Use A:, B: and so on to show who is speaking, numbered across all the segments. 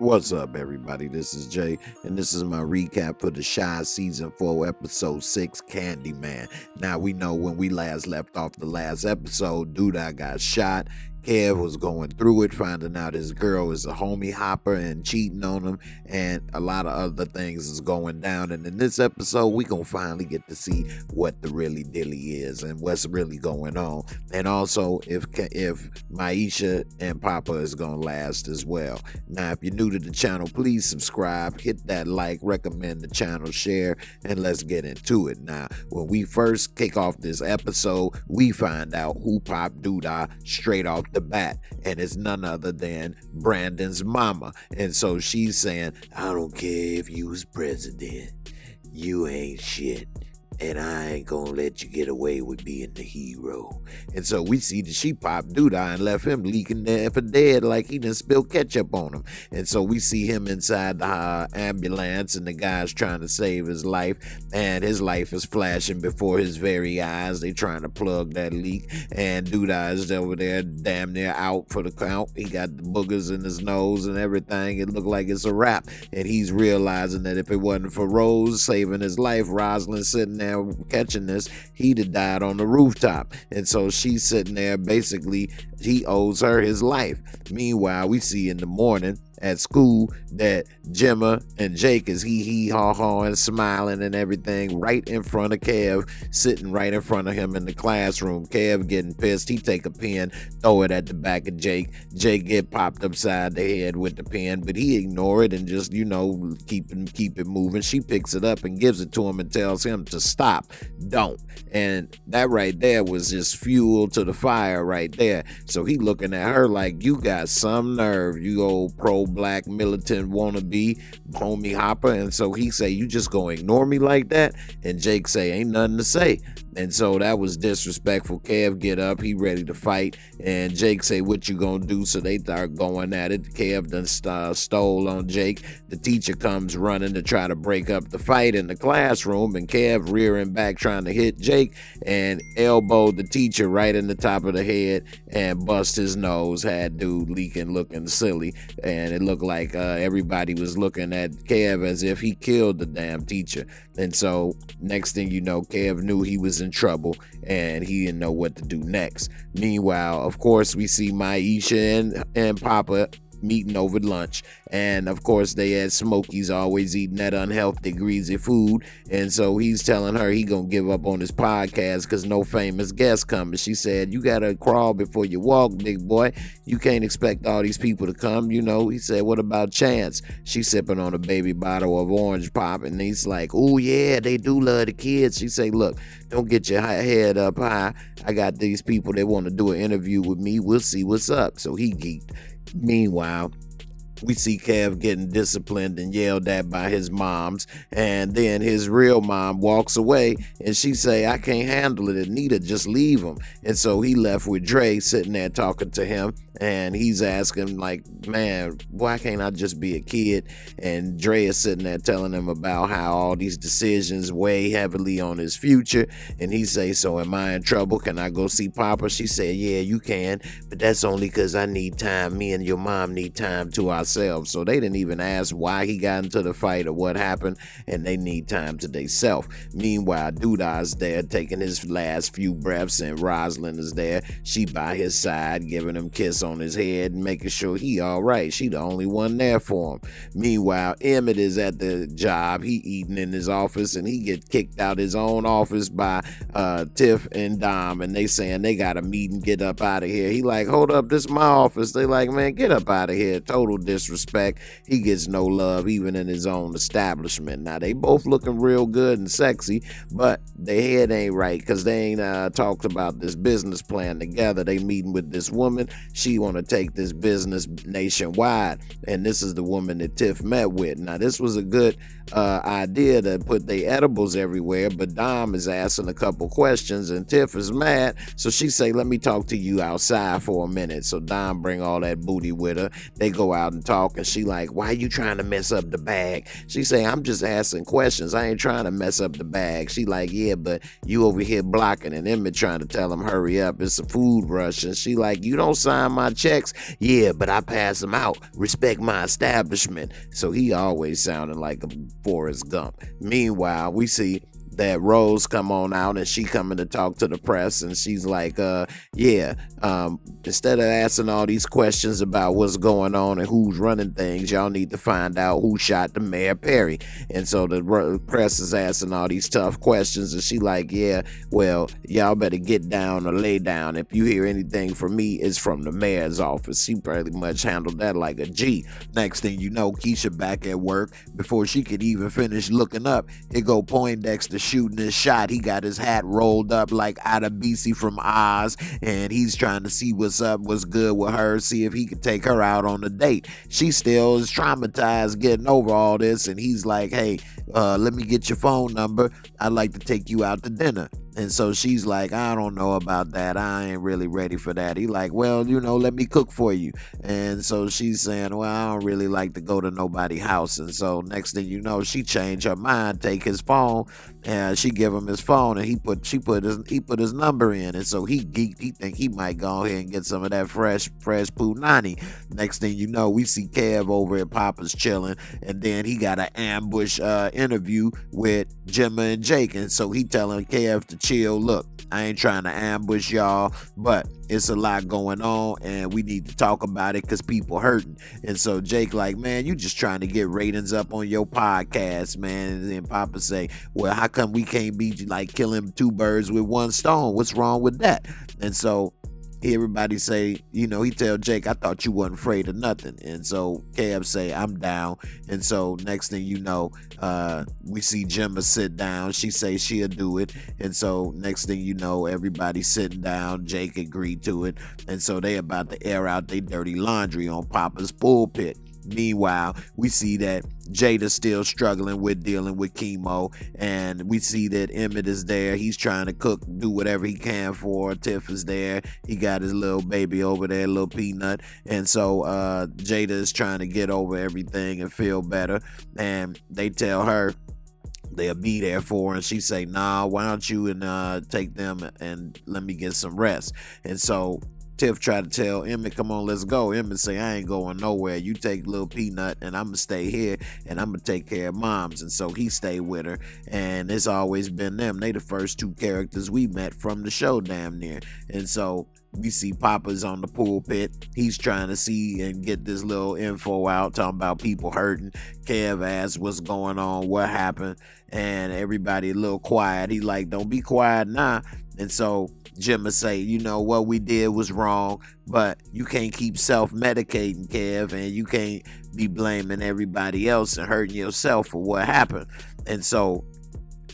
A: What's up, everybody? This is Jay, and this is my recap for the Shy Season 4, Episode 6, CANDYMAN. Now, we know when we last left off the last episode, Duda got shot. Kev was going through it, finding out his girl is a homie hopper and cheating on him, and a lot of other things is going down. And in this episode, we gonna finally get to see what the really dilly is and what's really going on, and also if Maisha and Papa is gonna last as well. Now, if you're new to the channel, please subscribe, hit that like, recommend the channel, share, and let's get into it. Now, when we first kick off this episode, we find out who popped Duda straight off the bat, and it's none other than Brandon's mama. And so she's saying, I don't care if you was president, you ain't shit, and I ain't gonna let you get away with being the hero. And so we see that she popped Duda and left him leaking there for dead like he done spilled ketchup on him. And so we see him inside the ambulance, and the guy's trying to save his life, and his life is flashing before his very eyes. They trying to plug that leak, and Duda is over there damn near out for the count. He got the boogers in his nose and everything. It looked like it's a wrap, and he's realizing that if it wasn't for Rose saving his life, Rosalind sitting there catching this, he'd have died on the rooftop. And so she's sitting there, basically he owes her his life. Meanwhile, we see in the morning at school that Gemma and Jake is hee-haw and smiling and everything right in front of Kev, sitting right in front of him in the classroom. Kev getting pissed. He take a pen, throw it at the back of Jake. Jake get popped upside the head with the pen, but he ignore it and just, you know, keep it moving. She picks it up and gives it to him and tells him to stop. Don't. And that right there was just fuel to the fire right there. So he looking at her like, you got some nerve, you old pro-black militant wannabe homie hopper. And so he say, you just gonna ignore me like that? And Jake say, ain't nothing to say. And so that was disrespectful. Kev get up, he ready to fight, and Jake say, what you gonna do? So they start going at it. Kev done stole on Jake. The teacher comes running to try to break up the fight in the classroom, and Kev rearing back trying to hit Jake and elbowed the teacher right in the top of the head and bust his nose. Had dude leaking, looking silly, and it looked like everybody was looking at Kev as if he killed the damn teacher. And so next thing you know, Kev knew he was in trouble and he didn't know what to do next. Meanwhile, of course, we see Maisha and Papa meeting over lunch, and of course they had Smokey's always eating that unhealthy greasy food, and so he's telling her he gonna give up on his podcast because no famous guests coming. She said, you gotta crawl before you walk, big boy. You can't expect all these people to come, you know. He said, what about Chance? She's sipping on a baby bottle of orange pop, and he's like, oh yeah, they do love the kids. She say, look, don't get your head up high. I got these people that want to do an interview with me. We'll see what's up. So he geeked. Meanwhile, we see Kev getting disciplined and yelled at by his moms, and then his real mom walks away, and she say, I can't handle it, Anita, just leave him. And so he left with Dre sitting there talking to him, and he's asking like, man, why can't I just be a kid? And Dre is sitting there telling him about how all these decisions weigh heavily on his future, and he say, so am I in trouble? Can I go see Papa? She said, yeah, you can, but that's only because I need time. Me and your mom need time to ourselves. So they didn't even ask why he got into the fight or what happened, and they need time to themselves. Meanwhile, Duda's there taking his last few breaths, and Rosalind is there. She by his side, giving him a kiss on his head and making sure he all right. She the only one there for him. Meanwhile, Emmett is at the job. He eating in his office, and he get kicked out his own office by Tiff and Dom, and they saying they got a meeting, get up out of here. He like, hold up, this is my office. They like, man, get up out of here. Total disrespect. He gets no love even in his own establishment. Now they both looking real good and sexy, but their head ain't right because they ain't talked about this business plan together. They meeting with this woman. She want to take this business nationwide, and this is the woman that Tiff met with. Now this was a good idea to put their edibles everywhere, but Dom is asking a couple questions and Tiff is mad, so she say, let me talk to you outside for a minute. So Dom bring all that booty with her. They go out and to talk, and she like, why you trying to mess up the bag? She say, I'm just asking questions. I ain't trying to mess up the bag. She like, yeah, but you over here blocking. And Emmett trying to tell him, hurry up, it's a food rush. And she like, you don't sign my checks. Yeah, but I pass them out. Respect my establishment. So he always sounding like a Forrest Gump. Meanwhile, we see that Rose come on out, and she coming to talk to the press, and she's like, instead of asking all these questions about what's going on and who's running things, y'all need to find out who shot the Mayor Perry. And so the press is asking all these tough questions, and she like, yeah, well, y'all better get down or lay down. If you hear anything from me, it's from the mayor's office. She pretty much handled that like a G. Next thing you know, Keisha back at work. Before she could even finish looking up, here go Poindexter shooting his shot. He got his hat rolled up like Adebisi from Oz, and he's trying to see what's up, what's good with her, see if he can take her out on a date. She still is traumatized getting over all this, and he's like, hey, let me get your phone number. I'd like to take you out to dinner. And so she's like, I don't know about that. I ain't really ready for that. He like, well, let me cook for you. And so she's saying, well, I don't really like to go to nobody's house. And so next thing you know, she changed her mind, take his phone, and she give him his phone, and he put his number in. And so he geeked. He think he might go ahead and get some of that fresh punani. Next thing you know, we see Kev over at Papa's chilling, and then he got an ambush interview with Gemma and Jake. And so he telling Kev to chill. Look, I ain't trying to ambush y'all, but it's a lot going on, and we need to talk about it because people hurting. And so Jake like, man, you just trying to get ratings up on your podcast, man. And then Papa say, well, how come we can't be like killing two birds with one stone? What's wrong with that? And so everybody say, he tell Jake, I thought you wasn't afraid of nothing. And so Kev say, I'm down. And so next thing you know, we see Gemma sit down. She say she'll do it. And so next thing you know, everybody sitting down. Jake agreed to it. And so they about to air out their dirty laundry on Papa's pulpit. Meanwhile, we see that Jada's still struggling with dealing with chemo, and we see that Emmett is there. He's trying to cook, do whatever he can for her. Tiff is there. He got his little baby over there, little Peanut. And so Jada is trying to get over everything and feel better. And they tell her they'll be there for her, and she say, nah, why don't you and take them and let me get some rest. And so Tiff tried to tell Emmett, come on, let's go. Emmett say, I ain't going nowhere. You take little Peanut, and I'm going to stay here, and I'm going to take care of Moms. And so he stayed with her, and it's always been them. They the first two characters we met from the show damn near. And so we see Papa's on the pulpit. He's trying to see and get this little info out, talking about people hurting. Kev asks what's going on, what happened, and everybody a little quiet. He like, don't be quiet now. And so Gemma say, what we did was wrong, but you can't keep self-medicating, Kev, and you can't be blaming everybody else and hurting yourself for what happened. And so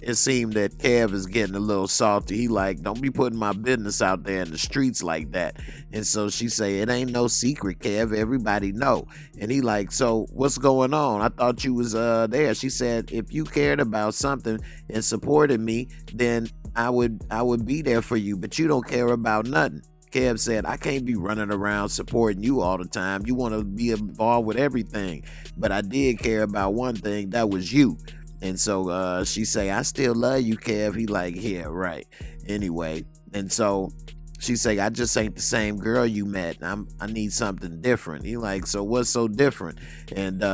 A: it seemed that Kev is getting a little salty. He like, don't be putting my business out there in the streets like that. And so she say, it ain't no secret, Kev. Everybody know. And he like, so what's going on? I thought you was there. She said, if you cared about something and supported me, then I would be there for you, but you don't care about nothing. Kev said, I can't be running around supporting you all the time. You want to be involved with everything. But I did care about one thing, that was you. And so she say, I still love you, Kev. He like, yeah, right. Anyway, and so she say, I just ain't the same girl you met. I need something different. He like, so what's so different? And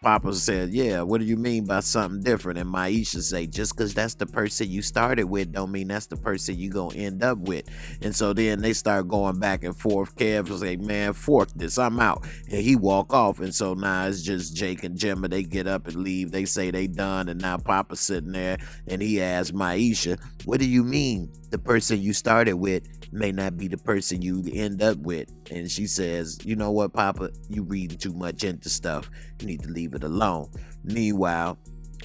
A: Papa said, yeah, what do you mean by something different? And Maisha say, just because that's the person you started with don't mean that's the person you gonna end up with. And so then they start going back and forth. Kev was like, man, fork this, I'm out. And he walk off. And so now it's just Jake and Gemma. They get up and leave. They say they done. And now Papa's sitting there, and he asks Maisha, what do you mean the person you started with may not be the person you end up with? And she says, you know what, Papa, you reading too much into stuff. You need to leave it alone. Meanwhile,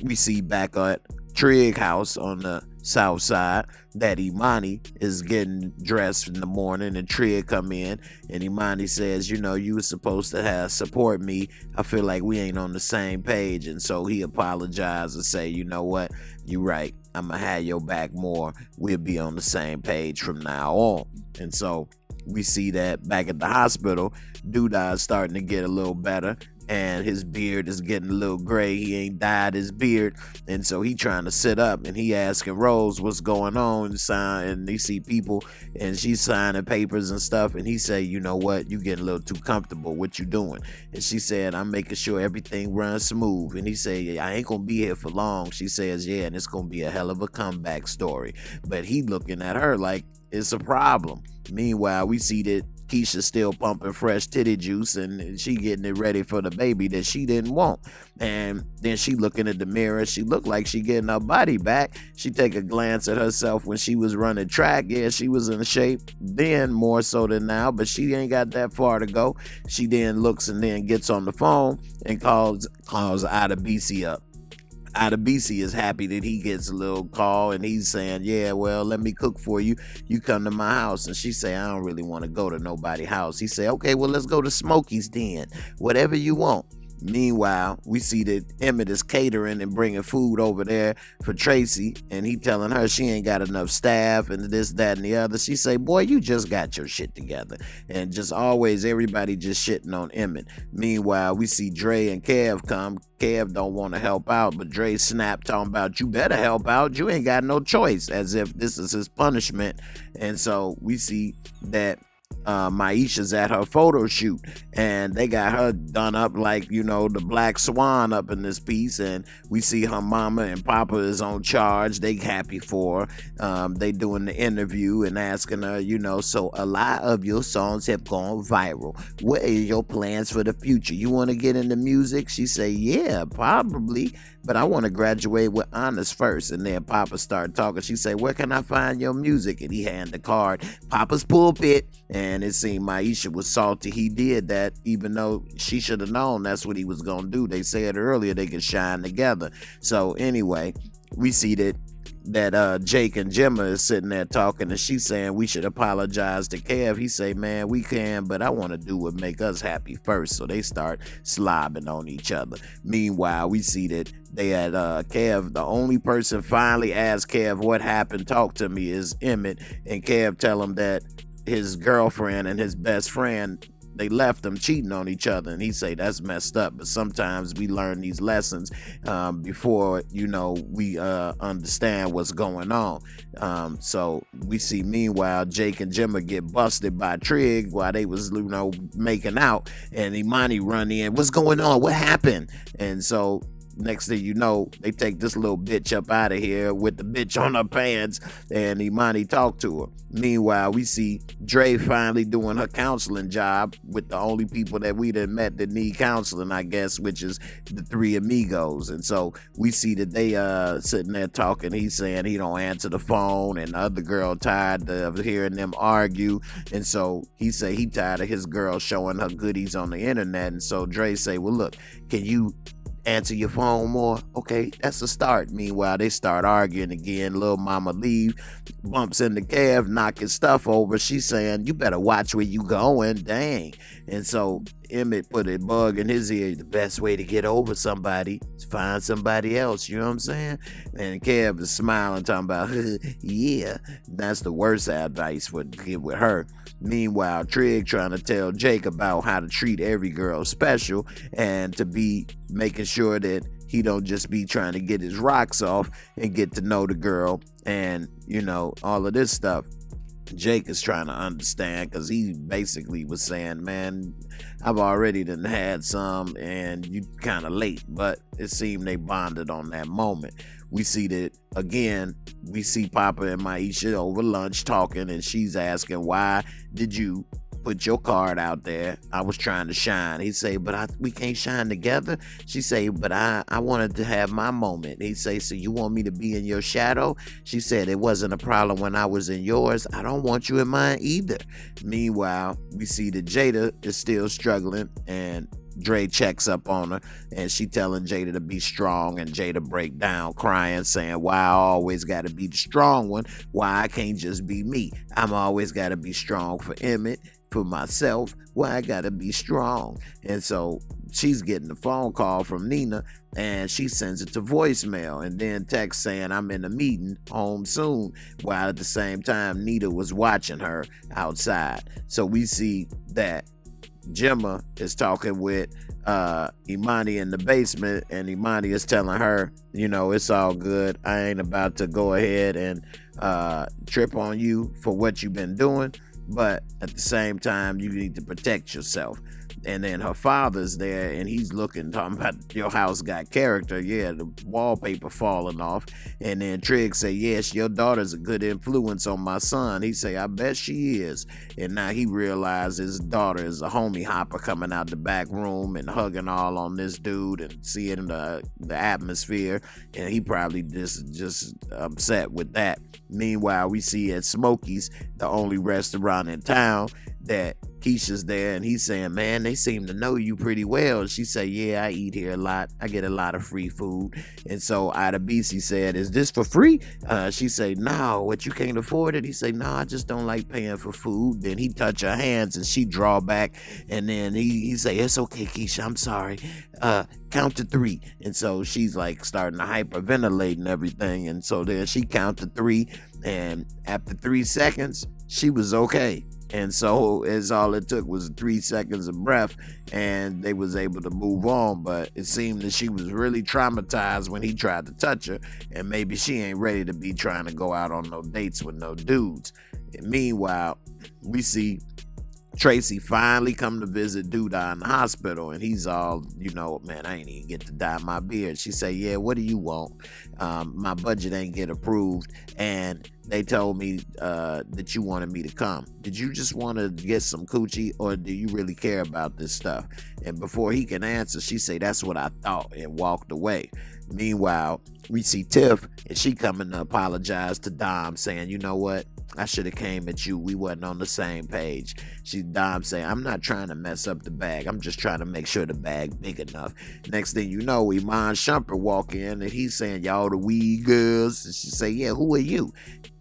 A: we see back at Trigg house on the south side, that Imani is getting dressed in the morning, and Tria come in, and Imani says, you know, you were supposed to have support me. I feel like we ain't on the same page. And so he apologized and say, you know what, you right, I'm gonna have your back more. We'll be on the same page from now on. And so we see that back at the hospital, Doodah is starting to get a little better, and his beard is getting a little gray. He ain't dyed his beard, and so he trying to sit up, and he asking Rose what's going on, and they see people, and she's signing papers and stuff, and he say, you know what, you getting a little too comfortable. What you doing? And she said, I'm making sure everything runs smooth. And he say, I ain't gonna be here for long. She says, yeah, and it's gonna be a hell of a comeback story. But he looking at her like it's a problem. Meanwhile, we see that Keisha's still pumping fresh titty juice, and she getting it ready for the baby that she didn't want. And then she looking at the mirror. She looked like she getting her body back. She take a glance at herself when she was running track. Yeah, she was in shape then more so than now, but she ain't got that far to go. She then looks and then gets on the phone and calls Adebisi up. Adebisi is happy that he gets a little call, and he's saying, yeah, well, let me cook for you. You come to my house. And she say, I don't really want to go to nobody's house. He say, okay, well, let's go to Smokey's den. Whatever you want. Meanwhile, we see that Emmett is catering and bringing food over there for Tracy, and he telling her she ain't got enough staff and this, that, and the other. She say, boy, you just got your shit together. And just always everybody just shitting on Emmett. Meanwhile, we see Dre and Kev come. Kev don't want to help out, but Dre snap talking about, you better help out. You ain't got no choice, as if this is his punishment. And so we see that Maisha's at her photo shoot, and they got her done up like, you know, the Black Swan up in this piece, and we see her mama and papa is on charge. They happy for her. They doing the interview and asking her, you know, so a lot of your songs have gone viral. What is your plans for the future? You want to get into music? She say, yeah, probably, but I want to graduate with honors first. And then Papa started talking. She say, where can I find your music? And he hand the card, Papa's pulpit. And it seemed Maisha was salty. He did that, even though she should have known that's what he was going to do. They said earlier they could shine together. So anyway, we see that Jake and Gemma is sitting there talking, and she's saying we should apologize to Kev. He say, man, we can, but I want to do what make us happy first. So they start slobbing on each other. Meanwhile, we see that they had Kev, the only person finally asked Kev what happened, talk to me, is Emmett. And Kev tell him that his girlfriend and his best friend, they left him cheating on each other, and he say that's messed up. But sometimes we learn these lessons before, you know, we understand what's going on. So we see, meanwhile, Jake and Gemma get busted by Trig while they was, you know, making out, and Imani run in, what's going on, what happened? And so next thing you know, they take this little bitch up out of here with the bitch on her pants, and Imani talk to her. Meanwhile, we see Dre finally doing her counseling job with the only people that we done met that need counseling, I guess, which is the three amigos. And so we see that they sitting there talking. He's saying he don't answer the phone, and the other girl tired of hearing them argue. And so he say he tired of his girl showing her goodies on the internet. And so Dre say, well, look, can you answer your phone more? Okay, that's a start. Meanwhile, they start arguing again. Little mama leave, bumps into Kev, knocking stuff over. She's saying, you better watch where you going, dang. And so Emmett put a bug in his ear. The best way to get over somebody is find somebody else, you know what I'm saying? And Kev is smiling, talking about, yeah, that's the worst advice for to get with her. Meanwhile, Trig trying to tell Jake about how to treat every girl special, and to be making sure that he don't just be trying to get his rocks off and get to know the girl, and, you know, all of this stuff. Jake is trying to understand, because he basically was saying, man, I've already done had some, and you kind of late. But it seemed they bonded on that moment. We see that, again, we see Papa and Maisha over lunch talking, and she's asking, why did you put your card out there? I was trying to shine. He say, but we can't shine together. She say, but I wanted to have my moment. He say, so you want me to be in your shadow? She said, it wasn't a problem when I was in yours. I don't want you in mine either. Meanwhile, we see that Jada is still struggling, and Dre checks up on her, and she telling Jada to be strong, and Jada break down crying, saying, why I always gotta be the strong one, why I can't just be me, I'm always gotta be strong for Emmett, for myself, why I gotta be strong. And so she's getting a phone call from Nina, and she sends it to voicemail, and then text saying, I'm in a meeting, home soon, while at the same time Nita was watching her outside. So we see that Gemma is talking with Imani in the basement, and Imani is telling her, you know, it's all good, I ain't about to go ahead and trip on you for what you've been doing, but at the same time you need to protect yourself. And then her father's there, and he's looking, talking about your house got character. Yeah, the wallpaper falling off. And then Trigg say, yes, your daughter's a good influence on my son. He say, I bet she is. And now he realizes his daughter is a homie hopper coming out the back room and hugging all on this dude and seeing the atmosphere. And he probably just upset with that. Meanwhile, we see at Smokey's, the only restaurant in town, that Keisha's there, and he's saying, man, they seem to know you pretty well. And she say, yeah, I eat here a lot. I get a lot of free food. And so Ida Beasy said, is this for free? She say, no, what, you can't afford it? He say, no, I just don't like paying for food. Then he touch her hands, and she draw back, and then he say, it's okay, Keisha, I'm sorry. Count to 3. And so she's like starting to hyperventilate and everything. And so then she count to 3, and after 3 seconds, she was okay. And so as all it took was 3 seconds of breath, and they was able to move on. But it seemed that she was really traumatized when he tried to touch her, and maybe she ain't ready to be trying to go out on no dates with no dudes. And meanwhile, we see Tracy finally come to visit Duda in the hospital, and he's all, you know, man, I ain't even get to dye my beard. She say, yeah, what do you want? My budget ain't get approved, and they told me that you wanted me to come. Did you just want to get some coochie, or do you really care about this stuff? And before he can answer, she say, that's what I thought, and walked away. Meanwhile, we see Tiff, and she coming to apologize to Dom, saying, you know what? I should have came at you. We wasn't on the same page. Dom saying, I'm not trying to mess up the bag. I'm just trying to make sure the bag big enough. Next thing you know, Iman Shumpert walk in, and he's saying, y'all the weed girls. And she say, yeah, who are you?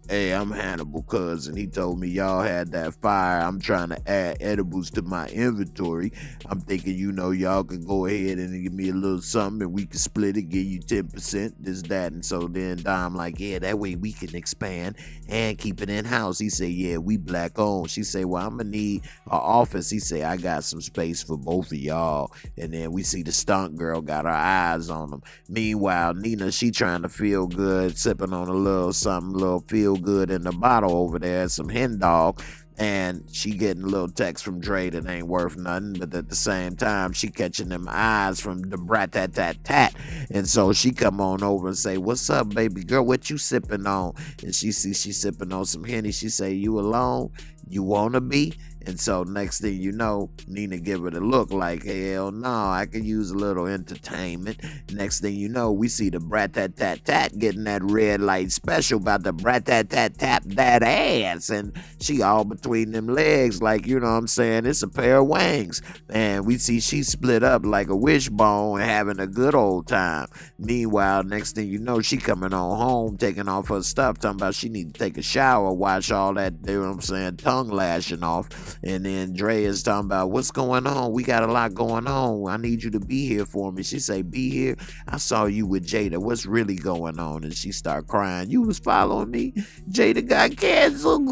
A: Hey, I'm Hannibal, cousin. He told me y'all had that fire. I'm trying to add edibles to my inventory. I'm thinking, you know, y'all could go ahead and give me a little something, and we can split it, give you 10%, this, that. And so then Dom like, yeah, that way we can expand and keep it in-house. He said, yeah, we black owned. She say, well, I'm going to need an office. He say, I got some space for both of y'all. And then we see the stunt girl got her eyes on them. Meanwhile, Nina, she trying to feel good, sipping on a little something, a little feel good in the bottle over there, some hen dog, and she getting a little text from Dre that ain't worth nothing, but at the same time she catching them eyes from the brat tat tat tat. And so she come on over and say, what's up, baby girl, what you sipping on? And she see she sipping on some Henny. She say, you alone? You wanna be? And so next thing you know, Nina give it a look like, hell no, I could use a little entertainment. Next thing you know, we see the brat tat tat tat getting that red light special about the brat tat tat tap that ass. And she all between them legs like, you know what I'm saying, it's a pair of wings. And we see she split up like a wishbone and having a good old time. Meanwhile, next thing you know, she coming on home, taking off her stuff, talking about she need to take a shower, wash all that, you know what I'm saying, tongue lashing off. And then Dre is talking about, what's going on? We got a lot going on. I need you to be here for me. She say, be here? I saw you with Jada. What's really going on? And she start crying. You was following me? Jada got canceled.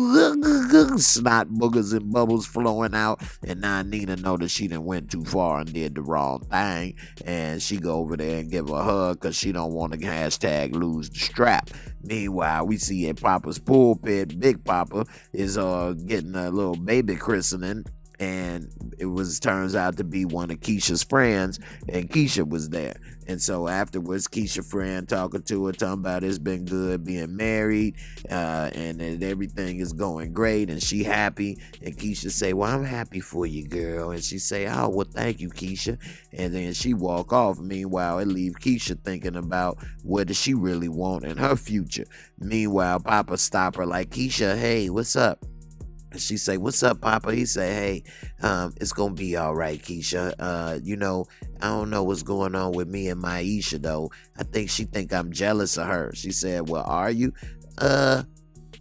A: Snot boogers and bubbles flowing out. And now Nina know that she done went too far and did the wrong thing. And she go over there and give her a hug because she don't want to hashtag lose the strap. Meanwhile, we see at Papa's pulpit, Big Papa is getting a little baby christening, and it turns out to be one of Keisha's friends, and Keisha was there. And so afterwards, Keisha's friend talking to her, talking about it's been good being married, and that everything is going great, and she happy. And Keisha say, well, I'm happy for you, girl. And she say, oh, well, thank you, Keisha. And then she walk off. Meanwhile, it leave Keisha thinking about what does she really want in her future. Meanwhile, Papa stop her like, Keisha, hey, what's up? She say, "What's up, Papa?" He say, "Hey, it's gonna be all right, Keisha. I don't know what's going on with me and Maisha though. I think she think I'm jealous of her." She said, "Well, are you?" Uh,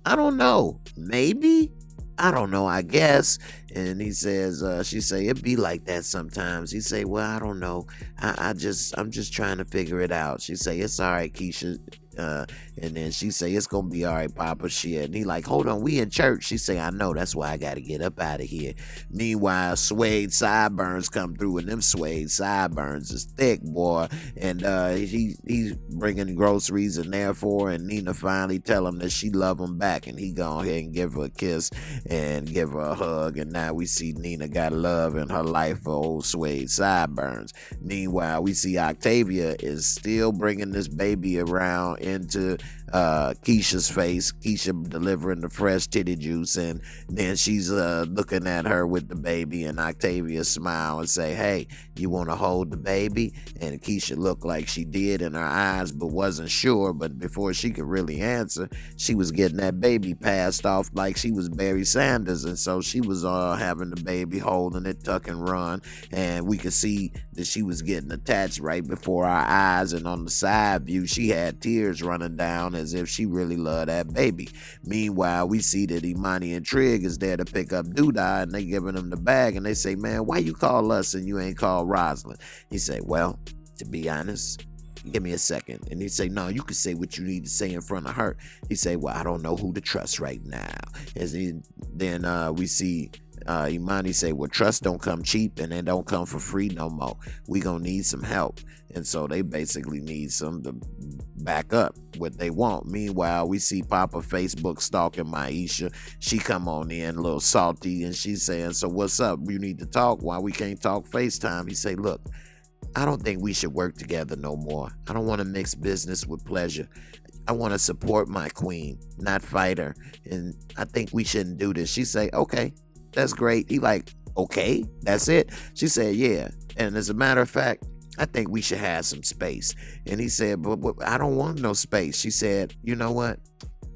A: I don't know. Maybe. I don't know, I guess. And he says, she say, "It be like that sometimes." He say, "Well, I don't know. I'm just trying to figure it out." She say, "It's all right, Keisha." And then she say, "It's gonna be all right, Papa." Shit. And he like, "Hold on, we in church." She say, "I know, that's why I gotta get up out of here." Meanwhile, suede sideburns come through, and them suede sideburns is thick, boy. And he's bringing groceries in there for her, and Nina finally tell him that she love him back, and he go ahead and give her a kiss and give her a hug. And now we see Nina got love in her life for old suede sideburns. Meanwhile, we see Octavia is still bringing this baby around into Keisha's face. Keisha delivering the fresh titty juice, and then she's looking at her with the baby, and Octavia smile and say, "Hey, you want to hold the baby?" And Keisha looked like she did in her eyes, but wasn't sure. But before she could really answer, she was getting that baby passed off like she was Barry Sanders, and so she was having the baby, holding it, tuck and run, and we could see that she was getting attached right before our eyes. And on the side view, she had tears running down as if she really loved that baby. Meanwhile, we see that Imani and Trig is there to pick up Doodah, and they giving him the bag, and they say, "Man, why you call us and you ain't call Rosalind?" He say, "Well, to be honest, give me a second." And he say, "No, you can say what you need to say in front of her." He say, "Well, I don't know who to trust right now." Then we see Imani say, "Well, trust don't come cheap, and it don't come for free no more. We gonna need some help." And so they basically need some to back up what they want. Meanwhile, we see Papa Facebook stalking Maisha. She come on in a little salty, and she's saying, "So what's up? You need to talk. Why we can't talk FaceTime?" He say, "Look, I don't think we should work together no more. I don't want to mix business with pleasure. I want to support my queen, not fight her. And I think we shouldn't do this." She say, "Okay, that's great." He like, "Okay, that's it?" She said, "Yeah. And as a matter of fact, I think we should have some space." And he said, but I don't want no space." She said, "You know what?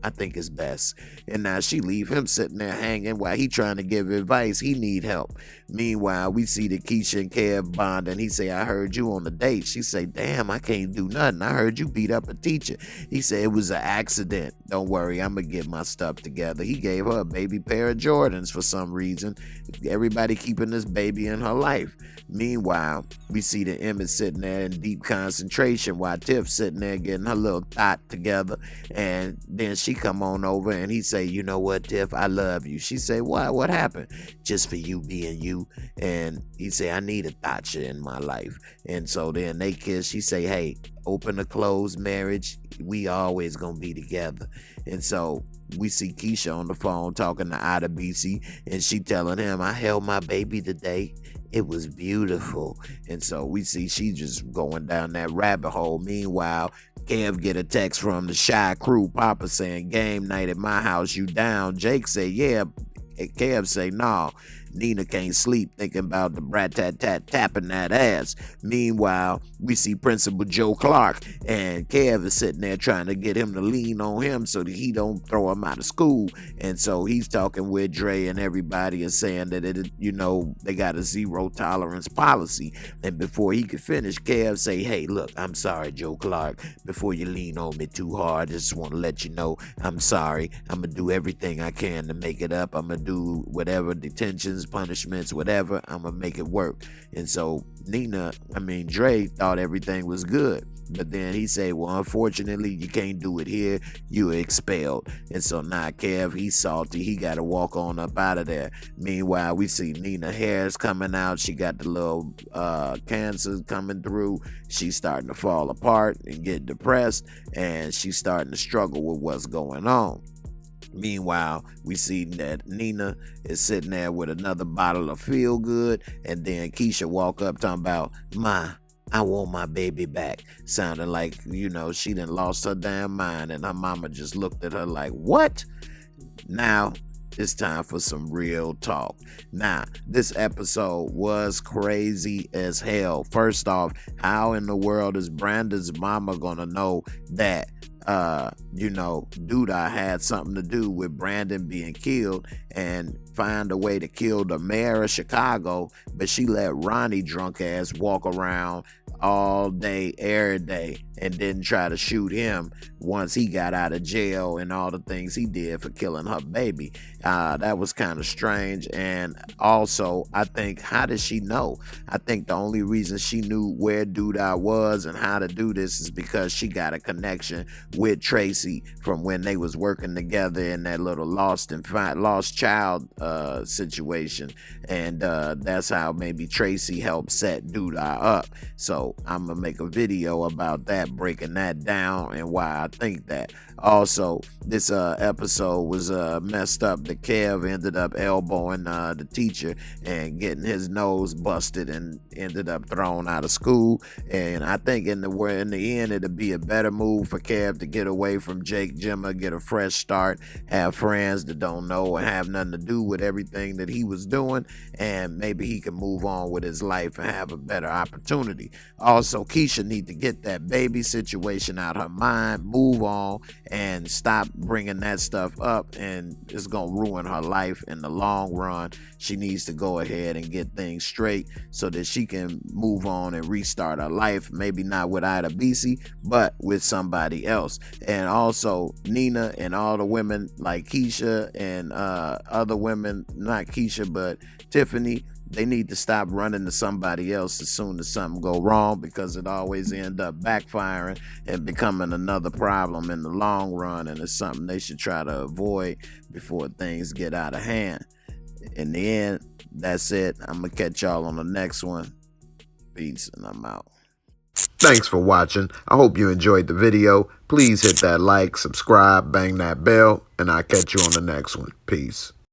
A: I think it's best." And now she leave him sitting there hanging while he trying to give advice. He need help. Meanwhile, we see the Keisha and Kev bond, and he say, "I heard you on the date." She say, "Damn, I can't do nothing. I heard you beat up a teacher." He said, "It was an accident. Don't worry, I'm gonna get my stuff together." He gave her a baby pair of Jordans for some reason. Everybody keeping this baby in her life. Meanwhile, we see the Emmett sitting there in deep concentration while Tiff sitting there getting her little thought together. And then she come on over, and he say, "You know what, Tiff, I love you." She say, What happened?" "Just for you being you." And he say, "I need a Thatcher in my life." And so then they kiss. She say, "Hey, open a closed marriage. We always gonna be together." And so we see Keisha on the phone talking to Ida BC, and she telling him, "I held my baby today. It was beautiful." And so we see she just going down that rabbit hole. Meanwhile, Kev get a text from the Shy crew, Papa saying, "Game night at my house, you down?" Jake say, "Yeah." Kev say, "No, Nina can't sleep thinking about the brat-tat-tat tapping that ass." Meanwhile, we see Principal Joe Clark, and Kev is sitting there trying to get him to lean on him so that he don't throw him out of school. And so he's talking with Dre, and everybody is saying that they got a zero tolerance policy. And before he could finish, Kev say, "Hey, look, I'm sorry, Joe Clark. Before you lean on me too hard, I just want to let you know I'm sorry. I'm gonna do everything I can to make it up. I'm gonna do whatever detentions, punishments, whatever. I'm gonna make it work." And so Dre thought everything was good. But then he said, "Well, unfortunately, you can't do it here. You expelled." And so now Kev, he's salty. He got to walk on up out of there. Meanwhile, we see Nina hair's coming out. She got the little cancer coming through. She's starting to fall apart and get depressed. And she's starting to struggle with what's going on. Meanwhile, we see that Nina is sitting there with another bottle of Feel Good. And then Keisha walk up talking about, "Ma, I want my baby back." Sounding like, she done lost her damn mind. And her mama just looked at her like, "What?" Now, it's time for some real talk. Now, this episode was crazy as hell. First off, how in the world is Brandon's mama gonna know that Duda had something to do with Brandon being killed and find a way to kill the mayor of Chicago, but she let Ronnie drunk ass walk around all day, every day, and didn't try to shoot him once he got out of jail and all the things he did for killing her baby. That was kind of strange. And also, I think, how did she know? I think the only reason she knew where Duda was and how to do this is because she got a connection with Tracy from when they was working together in that little lost child situation. And that's how maybe Tracy helped set Duda up. So I'm gonna make a video about that, breaking that down and why I think that. Also, this episode was messed up. The Kev ended up elbowing the teacher and getting his nose busted and ended up thrown out of school. And I think in the end, it'd be a better move for Kev to get away from Jake Jimmer, get a fresh start, have friends that don't know and have nothing to do with everything that he was doing, and maybe he can move on with his life and have a better opportunity. Also, Keisha need to get that baby situation out her mind, move on, and stop bringing that stuff up, and it's gonna ruin her life in the long run. She needs to go ahead and get things straight so that she can move on and restart her life, maybe not with Ida Bisi, but with somebody else. And also Nina and all the women like Keisha and other women, not Keisha but Tiffany, they need to stop running to somebody else as soon as something go wrong, because it always end up backfiring and becoming another problem in the long run, and it's something they should try to avoid before things get out of hand. In the end, that's it. I'm gonna catch y'all on the next one. Peace, and I'm out. Thanks for watching. I hope you enjoyed the video. Please hit that like, subscribe, bang that bell, and I'll catch you on the next one. Peace.